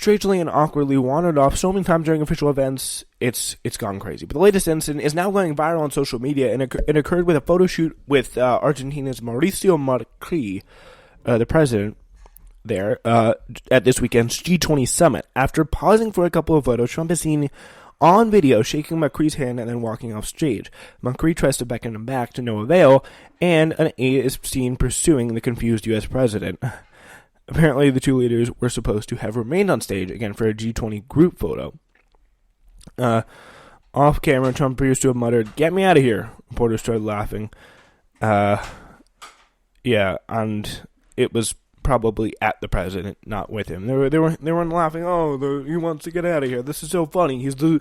strangely and awkwardly wandered off so many times during official events, it's gone crazy. But the latest incident is now going viral on social media, and it occurred with a photo shoot with Argentina's Mauricio Macri, the president there, at this weekend's G20 summit. After pausing for a couple of photos, Trump is seen on video shaking Macri's hand and then walking off stage. Macri tries to beckon him back to no avail, and an aide is seen pursuing the confused U.S. president. Apparently, the two leaders were supposed to have remained on stage again for a G20 group photo. Off camera, Trump appears to have muttered, "Get me out of here." Reporters started laughing. Yeah, and it was probably at the president, not with him. They weren't laughing. Oh, he wants to get out of here. This is so funny. He's the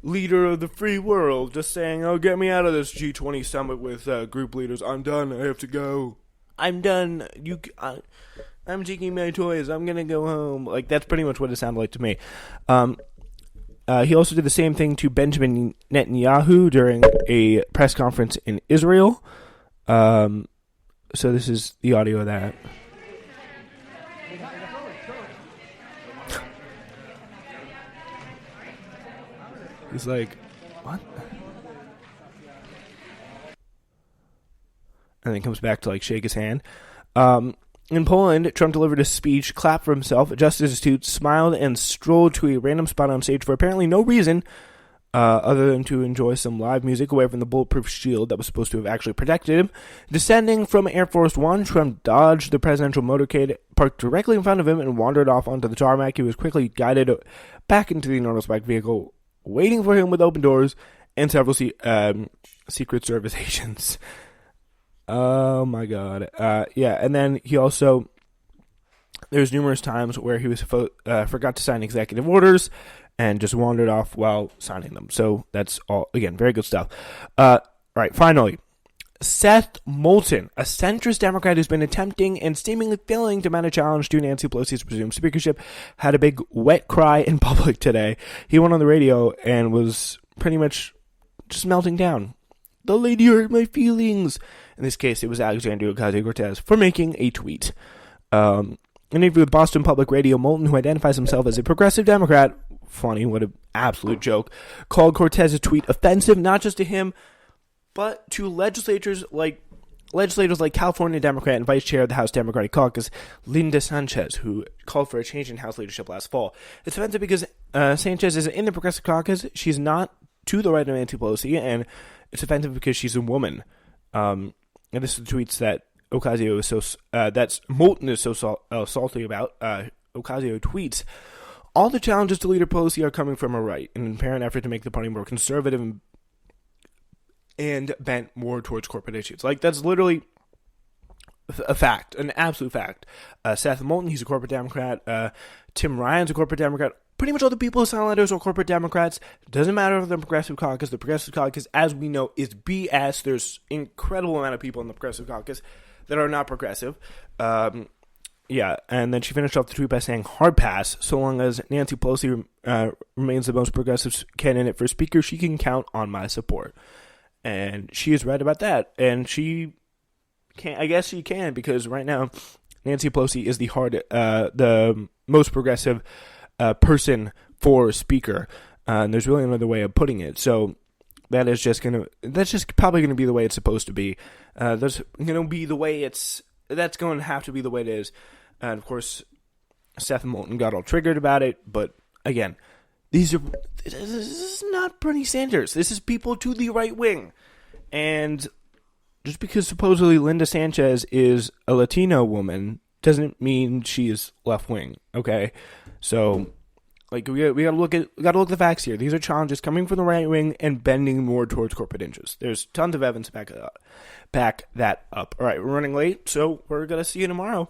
leader of the free world, just saying, "Oh, get me out of this G20 summit with group leaders. I'm done. I have to go. I'm done. I'm taking my toys. I'm gonna go home." Like, that's pretty much what it sounded like to me. He also did the same thing to Benjamin Netanyahu during a press conference in Israel. So this is the audio of that. He's like, "What?" And then comes back to, like, shake his hand. In Poland, Trump delivered a speech, clapped for himself, adjusted his suit, smiled, and strolled to a random spot on stage for apparently no reason other than to enjoy some live music away from the bulletproof shield that was supposed to have actually protected him. Descending from Air Force One, Trump dodged the presidential motorcade, parked directly in front of him, and wandered off onto the tarmac. He was quickly guided back into the enormous black vehicle, waiting for him with open doors and several Secret Service agents. Oh my God. Yeah, and then he also, there's numerous times where he was forgot to sign executive orders and just wandered off while signing them. So that's all, again, very good stuff. Right, finally, Seth Moulton, a centrist Democrat who's been attempting and seemingly failing to mount a challenge to Nancy Pelosi's presumed speakership, had a big wet cry in public today. He went on the radio and was pretty much just melting down. "The lady hurt my feelings." In this case, it was Alexandria Ocasio-Cortez for making a tweet. An interview with Boston Public Radio, Moulton, who identifies himself as a progressive Democrat, funny, what an absolute joke, called Cortez's tweet offensive, not just to him, but to legislators like California Democrat and Vice Chair of the House Democratic Caucus, Linda Sanchez, who called for a change in House leadership last fall. It's offensive because Sanchez is in the Progressive Caucus. She's not to the right of Nancy Pelosi, and it's offensive because she's a woman. And this is the tweets that Ocasio is that's Moulton is so salty about. Ocasio tweets, "All the challenges to Leader Pelosi are coming from her right, in an apparent effort to make the party more conservative and bent more towards corporate issues." Like, that's literally a fact, an absolute fact. Seth Moulton, he's a corporate Democrat. Tim Ryan's a corporate Democrat. Pretty much all the people who sign letters are corporate Democrats. Doesn't matter if they're Progressive Caucus. The Progressive Caucus, as we know, is BS. There's incredible amount of people in the Progressive Caucus that are not progressive. Yeah, and then she finished off the tweet by saying, "Hard pass. So long as Nancy Pelosi remains the most progressive candidate for speaker, she can count on my support." And she is right about that. And she can, I guess she can, because right now Nancy Pelosi is the most progressive person for speaker, and there's really another way of putting it. So that's just probably gonna be the way it's supposed to be. That's going to have to be the way it is. And of course, Seth Moulton got all triggered about it. But again, this is not Bernie Sanders. This is people to the right wing, and just because supposedly Linda Sanchez is a Latino woman doesn't mean she is left wing. Okay, so like we gotta look at the facts here. These are challenges coming from the right wing and bending more towards corporate interests. There's tons of evidence to back that up. All right, we're running late, so we're gonna see you tomorrow.